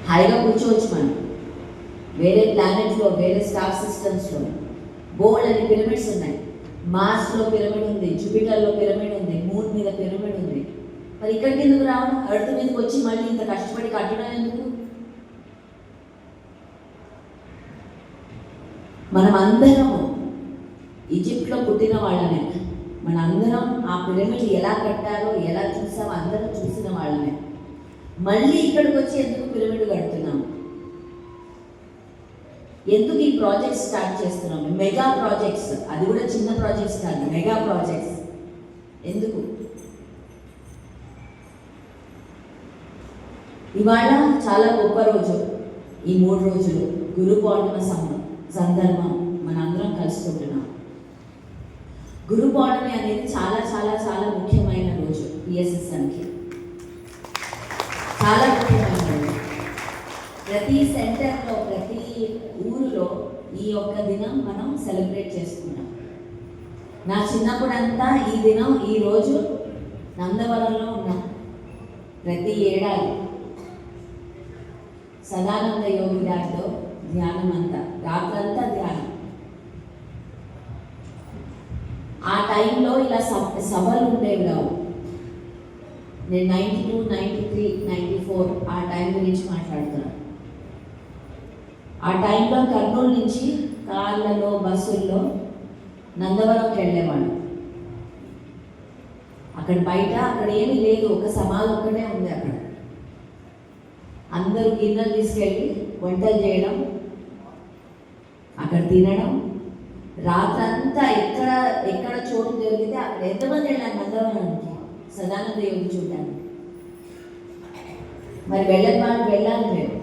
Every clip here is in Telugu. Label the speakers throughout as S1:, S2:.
S1: హాయిగా కూర్చోవచ్చు మనం. వేరే ప్లానెట్లో, వేరే స్టార్ సిస్టమ్స్లో బోల్డ్ అని పిరమిడ్స్ ఉన్నాయి. మార్స్లో పిరమిడ్ ఉంది, జూపిటర్లో పిరమిడ్ ఉంది, మూన్ మీద పిరమిడ్ ఉంది. మరి ఇక్కడికి ఎందుకు రావడం? ఎర్త్ మీదకి వచ్చి మళ్ళీ ఇంత కష్టపడి కట్టడం ఎందుకు? మనం అందరము ఈజిప్ట్లో పుట్టిన వాళ్ళమే. మన అందరం ఆ పిరమిడ్ ఎలా కట్టారో, ఎలా చూసామో అందరం చూసిన వాళ్ళమే. మళ్ళీ ఇక్కడికి వచ్చి ఎందుకు పిరమిడ్ కడుతున్నాము? ఎందుకు ఈ ప్రాజెక్ట్స్ స్టార్ట్ చేస్తున్నాము? మెగా ప్రాజెక్ట్స్, అది కూడా చిన్న ప్రాజెక్ట్స్ కాదు, మెగా ప్రాజెక్ట్స్. ఎందుకు? ఇవాళ చాలా గొప్ప రోజు. ఈ 3 రోజులు గురు పౌర్ణిమ సందర్భం మనందరం కలుసుకుంటున్నాం. గురు పౌర్ణమి అనేది చాలా చాలా చాలా ముఖ్యమైన రోజు పిఎస్ఎస్ఎంకి. చాలా ముఖ్యమైన రోజు. ప్రతి సెంటర్లో, ప్రతి ఊరిలో ఈ ఒక్క దినం మనం సెలబ్రేట్ చేసుకున్నాం. నా చిన్నప్పుడంతా ఈ దినం, ఈ రోజు నందవరంలో ఉన్నాం. ప్రతి ఏడాది సదానంద యోగి గారితో ధ్యానం అంతా, రాత్రంతా ధ్యానం. ఆ టైంలో ఇలా సభలు ఉండేవి రావు. నేను 92, 93, 94 ఆ టైం గురించి మాట్లాడుతున్నాను. ఆ టైంలో కర్నూలు నుంచి కార్లలో, బస్సుల్లో నందవరంకి వెళ్ళేవాడు. అక్కడ బయట అక్కడ ఏమీ లేదు, ఒక సమాధి ఒక్కటే ఉంది అక్కడ. అందరూ గిన్నెలు తీసుకెళ్ళి వంటలు చేయడం, అక్కడ తినడం, రాత్రంతా ఎక్కడ చోటు జరిగితే అక్కడ ఎంతమంది వెళ్ళాను నందవరానికి సదానంద యోగి చూడడానికి. మరి వెళ్ళని వాళ్ళు వెళ్ళాలి. మేము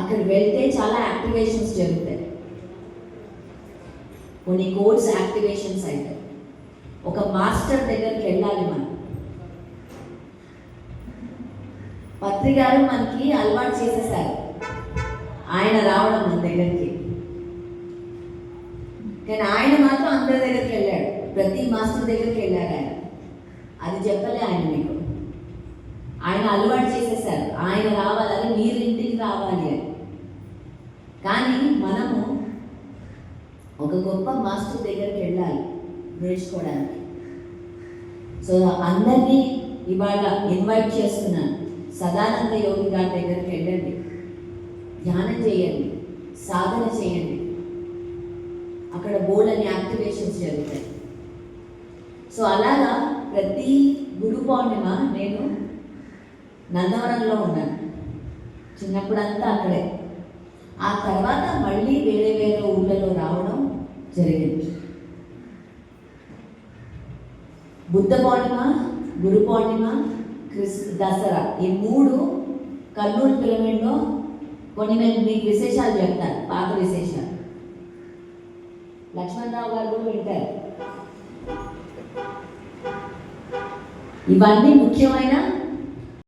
S1: అక్కడ వెళ్తే చాలా యాక్టివేషన్స్ జరుగుతాయి. కొన్ని కోర్స్ యాక్టివేషన్స్ అయితే ఒక మాస్టర్ దగ్గరికి వెళ్ళాలి మనం. పత్రి గారు మనకి అలవాటు చేసేసారు ఆయన రావడం మన దగ్గరికి. కానీ ఆయన మాత్రం అందరి దగ్గరికి వెళ్ళాడు, ప్రతి మాస్టర్ దగ్గరికి వెళ్ళాడు ఆయన. అది చెప్పలే ఆయన మీకు. ఆయన అలవాటు చేసేసారు, ఆయన రావాలని, మీరు ఇంటికి రావాలి అని. కానీ మనము ఒక గొప్ప మాస్టర్ దగ్గరికి వెళ్ళాలి నేర్చుకోవడానికి. సో అందరినీ ఇవాళ ఇన్వైట్ చేస్తున్నాను. సదానంద యోగి గారి దగ్గరికి వెళ్ళండి, ధ్యానం చేయండి, సాధన చేయండి. అక్కడ బోల్డ్ అని యాక్టివేషన్స్ జరుగుతాయి. సో అలాగా ప్రతి గురు పౌర్ణిమ నేను నందవరంలో ఉన్నాను. చిన్నప్పుడంతా అక్కడే. ఆ తర్వాత మళ్ళీ వేరే వేరే ఊళ్ళలో రావడం జరిగింది. బుద్ధ పౌర్ణిమ, గురు పౌర్ణిమ, దసరా, ఈ 3 కర్నూలు పిరమిడ్లో కొన్ని నేను మీకు విశేషాలు చెప్తాను, పాత విశేషాలు. లక్ష్మణరావు గారు కూడా వింటారు. ఇవన్నీ ముఖ్యమైన